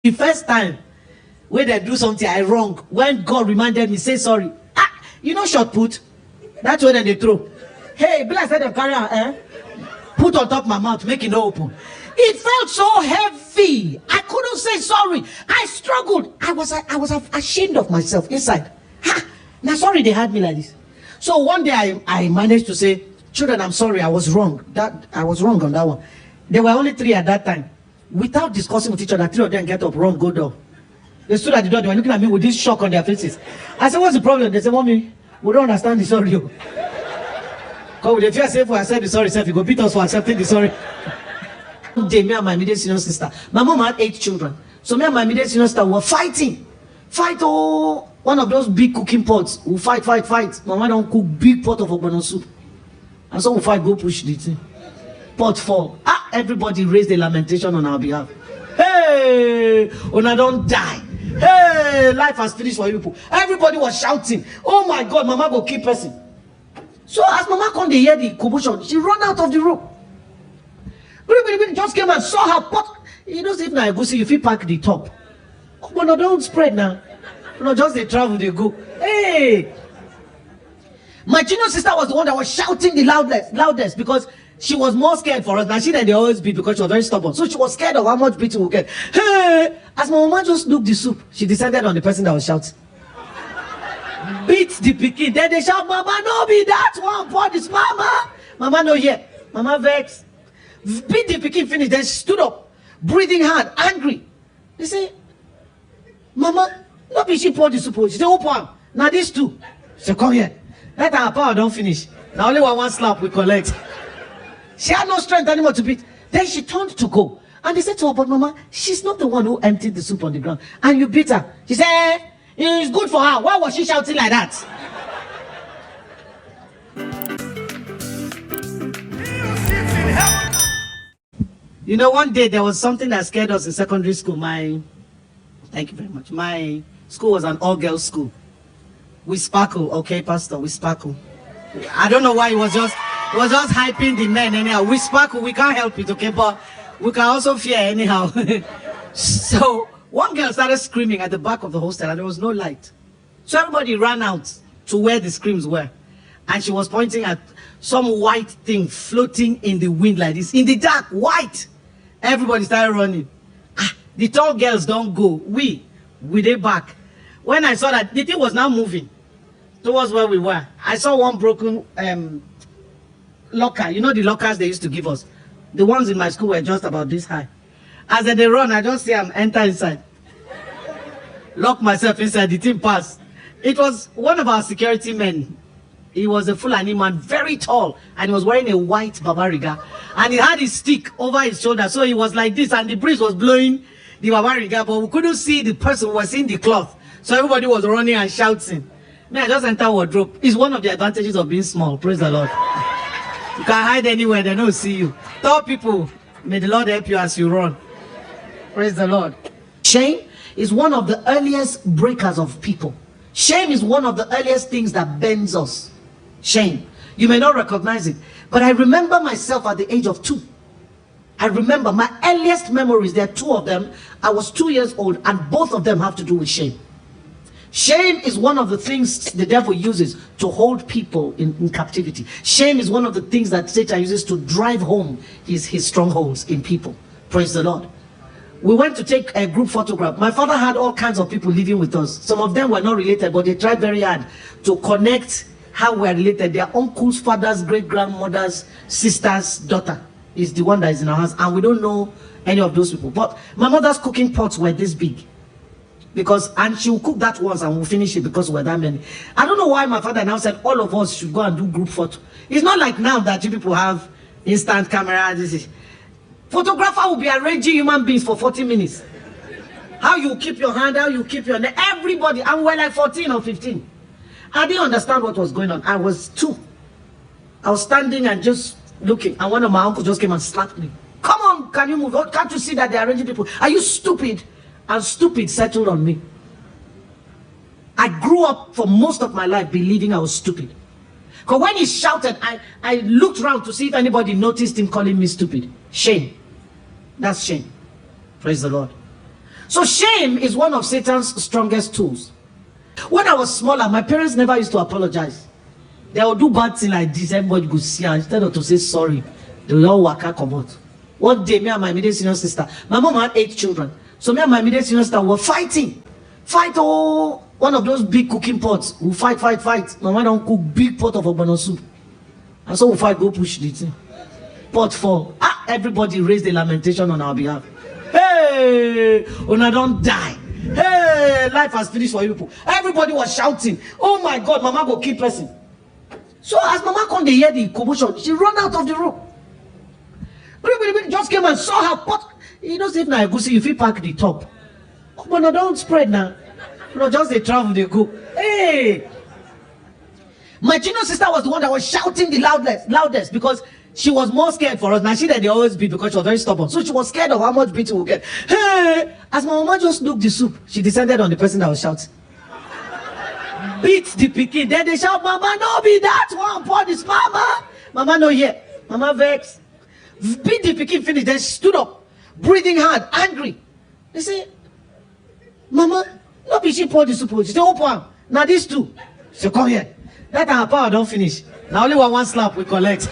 The first time when they do something I wrong, when God reminded me, say sorry. You know short put? That's what they throw. Hey, be like said they carry put on top my mouth, make it open. It felt so heavy. I couldn't say sorry. I struggled. I was ashamed of myself inside. Now sorry they had me like this. So one day I managed to say, children, I'm sorry, I was wrong. I was wrong on that one. There were only 3 at that time. Without discussing with each other, 3 of them get up, run, go down. They stood at the door, they were looking at me with this shock on their faces. I said, what's the problem? They said, Mommy, we don't understand the sorry. Because if you say for accept the sorry, you go beat us for accepting the sorry. Me and my immediate senior sister. My mom had 8 children. So me and my immediate senior sister were fighting. One of those big cooking pots. We fight. Mama don't cook big pot of ogbono soup. And so we fight, go push the thing. Pot fall. Everybody raised a lamentation on our behalf. Hey, Una don't die. Hey, life has finished for you people. Everybody was shouting. Oh my God, Mama go keep person. So as Mama come to hear the commotion, she run out of the room. Everybody just came and saw her pot. You know, if I go see if you pack the top. But no, don't spread now. No, just they travel, they go. Hey! My junior sister was the one that was shouting the loudest because she was more scared for us. Now she they always beat because she was very stubborn. So she was scared of how much beating we'll get. Hey! As my mama just looked the soup, she descended on the person that was shouting. Beat the pikin. Then they shout, Mama, no be that one. Pour this, Mama. Mama no here. Mama vex. Beat the pikin finish. Then she stood up, breathing hard, angry. They say, Mama, no be she pour the soup. She said, who pour? Now these 2. She said, come here. Let her power don't finish. Now only one slap we collect. She had no strength anymore to beat. Then she turned to go. And they said to her, but Mama, she's not the one who emptied the soup on the ground. And you beat her. She said, it's good for her. Why was she shouting like that? You know, one day there was something that scared us in secondary school. Thank you very much. My school was an all-girls school. We sparkle, okay, Pastor, we sparkle. I don't know why it was just hyping the men anyhow. We sparkle, we can't help it, okay, but we can also fear anyhow. So one girl started screaming at the back of the hostel and there was no light. So everybody ran out to where the screams were. And she was pointing at some white thing floating in the wind like this. In the dark, white. Everybody started running. The tall girls don't go. We did back. When I saw that the thing was now moving towards where we were, I saw one broken locker. You know the lockers they used to give us? The ones in my school were just about this high. As they run, I just see them enter inside. Lock myself inside, the thing passed. It was one of our security men. He was a Fulani man, very tall, and he was wearing a white babariga. And he had his stick over his shoulder, so he was like this, and the breeze was blowing the babariga, but we couldn't see the person who was in the cloth. So everybody was running and shouting. I just enter wardrobe. It's one of the advantages of being small. Praise the Lord. You can hide anywhere, they don't see you. Tell people, may the Lord help you as you run. Praise the Lord. Shame is one of the earliest breakers of people. Shame is one of the earliest things that bends us. Shame. You may not recognize it, but I remember myself at the age of 2. I remember my earliest memories. There are 2 of them. I was 2 years old, and both of them have to do with shame. Shame is one of the things the devil uses to hold people in captivity. Shame is one of the things that Satan uses to drive home his strongholds in people. Praise the Lord. We went to take a group photograph. My father had all kinds of people living with us. Some of them were not related, but they tried very hard to connect how we're related. Their uncles, fathers, great-grandmothers, sister's daughter is the one that is in our house, and we don't know any of those people. But my mother's cooking pots were this big. And she will cook that once and we'll finish it because we're that many. I don't know why my father now said all of us should go and do group photo. It's not like now that you people have instant camera. Photographer will be arranging human beings for 40 minutes. How you keep your hand, how you keep your neck, everybody. And we're like 14 or 15. I didn't understand what was going on. I was 2. I was standing and just looking, and one of my uncles just came and slapped me. Come on, can you move? Can't you see that they're arranging people? Are you stupid? And stupid settled on me. I grew up for most of my life believing I was stupid. Because when he shouted, I looked around to see if anybody noticed him calling me stupid. Shame. That's shame. Praise the Lord. So shame is one of Satan's strongest tools. When I was smaller, my parents never used to apologize. They would do bad things like this, everybody would see, and instead of to say sorry, they would all waka come out. One day, me and my immediate senior sister, my mom had 8 children, so me and my immediate senior sister were fighting. One of those big cooking pots. We fight. My mother don't cook big pot of ogbono soup. And so we fight, go push the thing. Pot fall. Everybody raised a lamentation on our behalf. Hey, Una don't die. Hey, life has finished for you people. Everybody was shouting. Oh my God, Mama go kill person. So as Mama come to hear the commotion, she run out of the room. Just came and saw her pot. You know, if now I go see if you pack the top. But no, don't spread now. No, just they travel, they go. Hey! My junior sister was the one that was shouting the loudest because she was more scared for us. Now she that they always beat because she was very stubborn. So she was scared of how much beating we'll get. Hey! As my mama just looked the soup, she descended on the person that was shouting. Beat the pikin. Then they shout, Mama, no be that one. Pour this, Mama. Mama no here. Mama vex. Beat the pikin finish. Then she stood up, breathing hard, angry. They say, Mama, no be she pour the soup. She say, oh, now these two. She come here. That her power don't finish. Now only one slap we collect.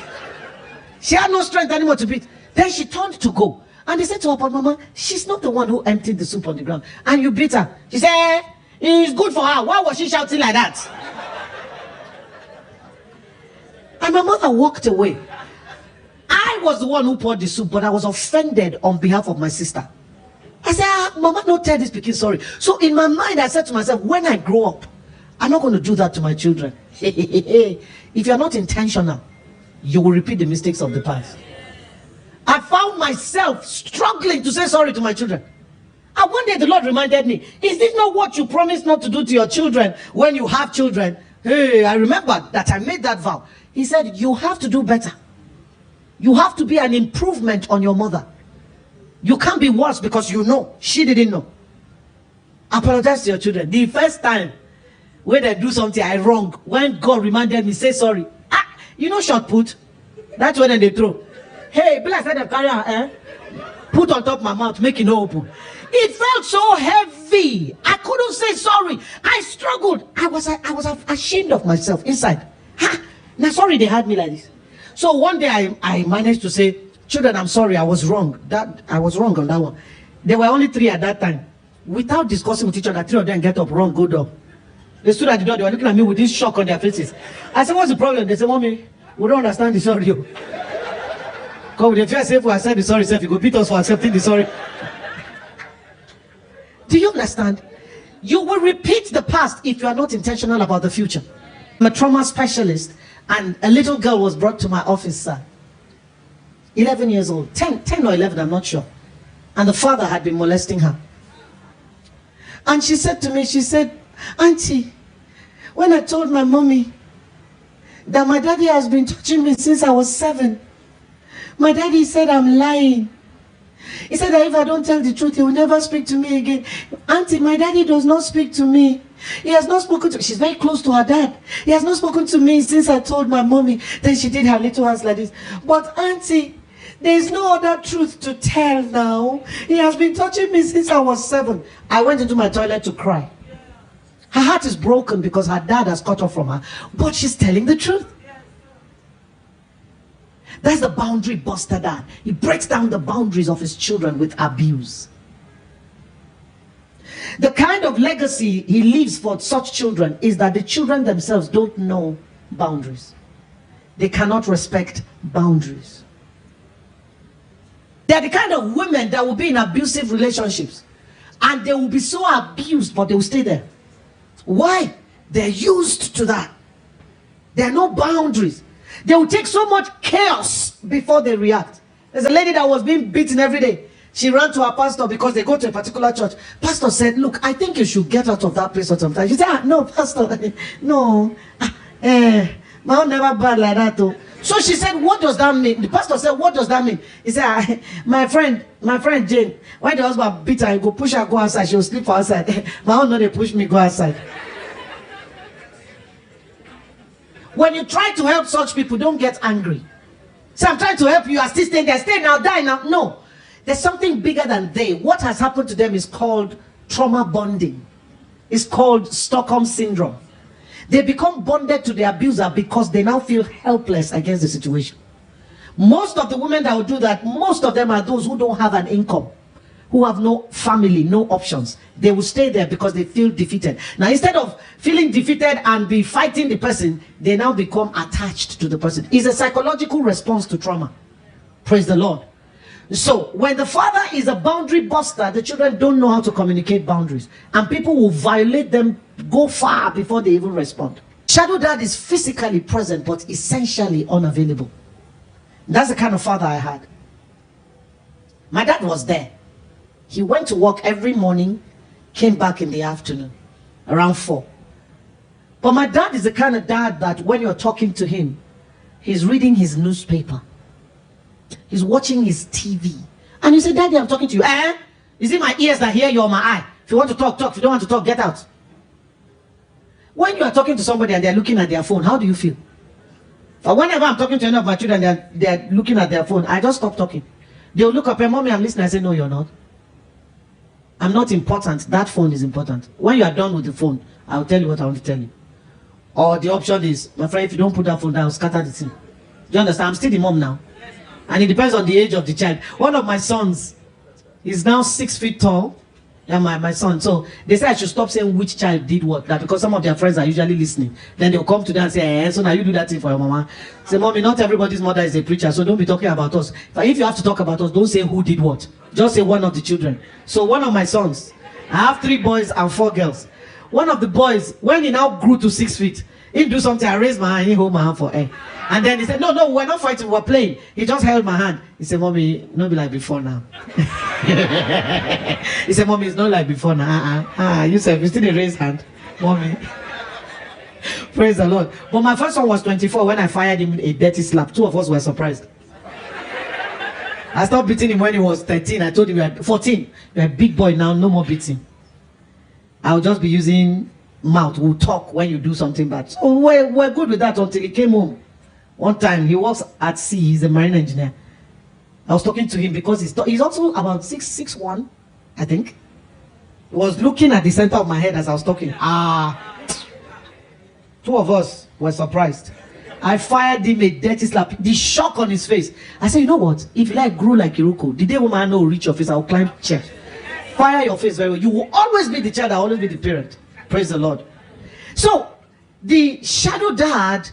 She had no strength anymore to beat. Then she turned to go. And they said to her, but Mama, she's not the one who emptied the soup on the ground. And you beat her. She said, it's good for her. Why was she shouting like that? And my mother walked away. I was the one who poured the soup, but I was offended on behalf of my sister. I said, Mama, don't tell this pikin sorry. So in my mind, I said to myself, when I grow up, I'm not going to do that to my children. If you're not intentional, you will repeat the mistakes of the past. I found myself struggling to say sorry to my children. And one day the Lord reminded me, is this not what you promised not to do to your children when you have children? Hey, I remember that I made that vow. He said, you have to do better. You have to be an improvement on your mother. You can't be worse because you know she didn't know. Apologize to your children. The first time when they do something I wrong, when God reminded me, say sorry. You know short put? That's when they throw. Hey, bless them carry her, put on top of my mouth, make it no open. It felt so heavy. I couldn't say sorry. I struggled. I was ashamed of myself inside. Now sorry they had me like this. So one day I managed to say, children, I'm sorry, I was wrong. I was wrong on that one. There were only 3 at that time. Without discussing with each other, 3 of them get up, wrong, go down. They stood at the door, they were looking at me with this shock on their faces. I said, what's the problem? They said, Mommy, we don't understand the sorry. Come with the fear, say, if we accept the sorry, you go beat us for accepting the sorry. Do you understand? You will repeat the past if you are not intentional about the future. I'm a trauma specialist, and a little girl was brought to my office, sir. 11 years old, 10 or 11, I'm not sure. And the father had been molesting her. And she said to me, she said, Auntie, when I told my mommy that my daddy has been touching me since I was 7, my daddy said I'm lying. He said that if I don't tell the truth, he will never speak to me again. Auntie, my daddy does not speak to me. He has not spoken to me. She's very close to her dad. He has not spoken to me since I told my mommy. Then she did her little hands like this. But Auntie, there is no other truth to tell now. He has been touching me since I was 7. I went into my toilet to cry. Her heart is broken because her dad has cut off from her. But she's telling the truth. That's the boundary buster dad. He breaks down the boundaries of his children with abuse. The kind of legacy he leaves for such children is that the children themselves don't know boundaries. They cannot respect boundaries. They are the kind of women that will be in abusive relationships. And they will be so abused, but they will stay there. Why? They're used to that. There are no boundaries. They will take so much chaos before they react. There's a lady that was being beaten every day. She ran to her pastor because they go to a particular church. Pastor said, look, I think you should get out of that place or something. She said, no, pastor, no. My own never bad like that though. So she said, what does that mean? The pastor said, what does that mean? He said, my friend Jane, when the husband beat her, he go push her, go outside, she will sleep for outside. My own no, they push me, go outside. When you try to help such people, don't get angry. Say, I'm trying to help you, you are still staying there. Stay now, die now. No. There's something bigger than they. What has happened to them is called trauma bonding. It's called Stockholm syndrome. They become bonded to the abuser because they now feel helpless against the situation. Most of the women that will do that, most of them are those who don't have an income, who have no family, no options. They will stay there because they feel defeated. Now, instead of feeling defeated and be fighting the person, they now become attached to the person. It's a psychological response to trauma. Praise the Lord. So, when the father is a boundary buster, the children don't know how to communicate boundaries. And people will violate them, go far before they even respond. Shadow dad is physically present, but essentially unavailable. That's the kind of father I had. My dad was there. He went to work every morning, came back in the afternoon, around 4. But my dad is the kind of dad that when you're talking to him, he's reading his newspaper. He's watching his TV. And you say, Daddy, I'm talking to you. Is it my ears that hear you or my eye? If you want to talk, talk. If you don't want to talk, get out. When you are talking to somebody and they're looking at their phone, how do you feel? But whenever I'm talking to any of my children, they're looking at their phone, I just stop talking. They'll look up and, Mommy, I'm listening. I say, no, you're not. I'm not important. That phone is important. When you are done with the phone, I'll tell you what I want to tell you. Or the option is, my friend, if you don't put that phone down, I'll scatter the thing. Do you understand? I'm still the mom now. And it depends on the age of the child. One of my sons is now 6 feet tall. Yeah, my son. So they say I should stop saying which child did what. That because some of their friends are usually listening. Then they'll come to them and say, so now you do that thing for your mama. Say, Mommy, not everybody's mother is a preacher, so don't be talking about us. But if you have to talk about us, don't say who did what. Just say one of the children. So one of my sons, I have 3 boys and 4 girls. One of the boys, when he now grew to 6 feet, he do something, I raised my hand, he hold my hand for air. And then he said, no, we're not fighting, we're playing. He just held my hand. He said, Mommy, not be like before now. He said, Mommy, it's not like before now. You said, you still a raised hand, Mommy. Praise the Lord. But my first son was 24 when I fired him a dirty slap. 2 of us were surprised. I stopped beating him when he was 13. I told him, 14. You're a big boy now, no more beating. I'll just be using mouth. We'll talk when you do something bad. So we're good with that until he came home. One time, he works at sea. He's a marine engineer. I was talking to him because he's also about 6'1", I think. He was looking at the center of my head as I was talking. 2 of us were surprised. I fired him a dirty slap. The shock on his face. I said, you know what? If you like grow like Iruko, the day woman will reach your face, I'll climb chair. Fire your face very well. You will always be the child, I'll always be the parent. Praise the Lord. So, the shadow dad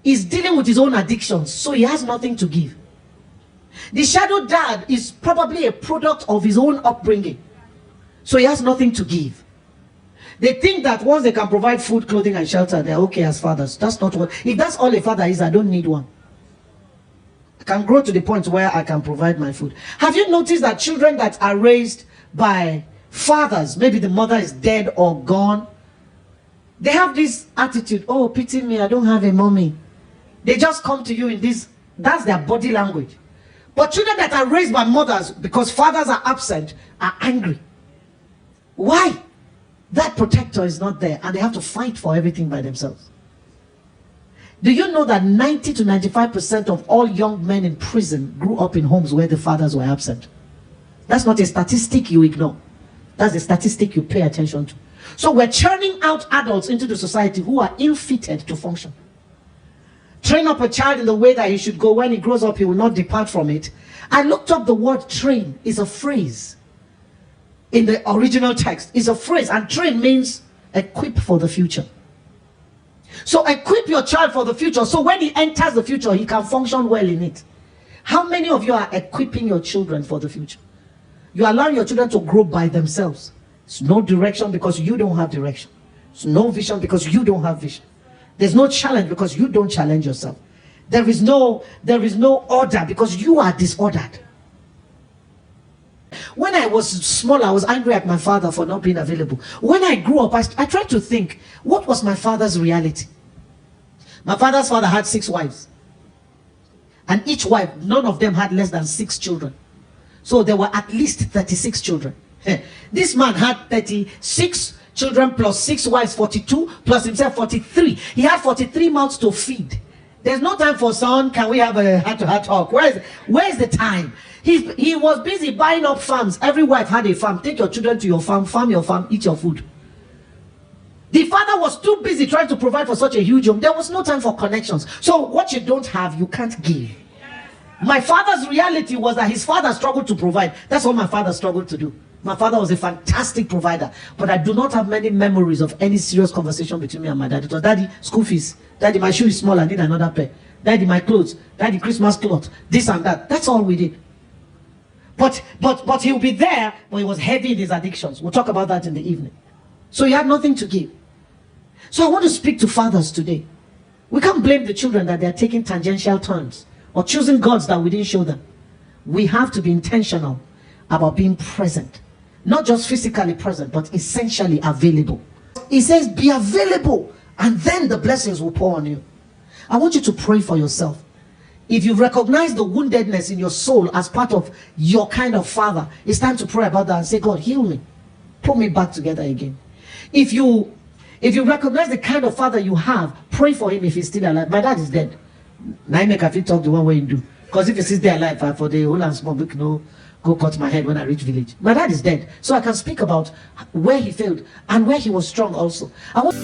is dealing with his own addictions, so he has nothing to give. The shadow dad is probably a product of his own upbringing, so he has nothing to give. They think that once they can provide food, clothing, and shelter, they're okay as fathers. That's not what. If that's all a father is, I don't need one. I can grow to the point where I can provide my food. Have you noticed that children that are raised by fathers, maybe the mother is dead or gone, they have this attitude, oh, pity me, I don't have a mommy. They just come to you in this, that's their body language. But children that are raised by mothers, because fathers are absent, are angry. Why? That protector is not there, and they have to fight for everything by themselves. Do you know that 90 to 95% of all young men in prison grew up in homes where the fathers were absent? That's not a statistic you ignore. That's a statistic you pay attention to. So we're churning out adults into the society who are ill-fitted to function. Train up a child in the way that he should go. When he grows up, he will not depart from it. I looked up the word train. Is a phrase. In the original text, it's a phrase. And train means equip for the future. So equip your child for the future. So when he enters the future, he can function well in it. How many of you are equipping your children for the future? You allow your children to grow by themselves. It's no direction because you don't have direction. It's no vision because you don't have vision. There's no challenge because you don't challenge yourself. There is no order because you are disordered. When I was small, I was angry at my father for not being available. When I grew up, I tried to think, what was my father's reality? My father's father had 6 wives. And each wife, none of them had less than 6 children. So there were at least 36 children. This man had 36 children plus 6 wives, 42, plus himself 43. He had 43 mouths to feed. There's no time for son, can we have a heart-to-heart talk? Where's the time? He was busy buying up farms. Every wife had a farm. Take your children to your farm your farm, eat your food. The father was too busy trying to provide for such a huge home. There was no time for connections. So what you don't have, you can't give. My father's reality was that his father struggled to provide. That's what my father struggled to do. My father was a fantastic provider, but I do not have many memories of any serious conversation between me and my dad. It was, daddy, school fees. Daddy, my shoe is small, I need another pair. Daddy, my clothes. Daddy, Christmas cloth. This and that. That's all we did. But he'll be there, but he was heavy in his addictions. We'll talk about that in the evening. So he had nothing to give. So I want to speak to fathers today. We can't blame the children that they're taking tangential turns or choosing gods that we didn't show them. We have to be intentional about being present. Not just physically present, but essentially available. He says, be available, and then the blessings will pour on you. I want you to pray for yourself. If you recognize the woundedness in your soul as part of your kind of father, it's time to pray about that and say, God, heal me. Put me back together again. If you recognize the kind of father you have, pray for him if he's still alive. My dad is dead. Now I make a talk the one way you do. Because if he's still alive, for the whole and small book, no, go cut my head when I reach village. My dad is dead. So I can speak about where he failed and where he was strong also. I want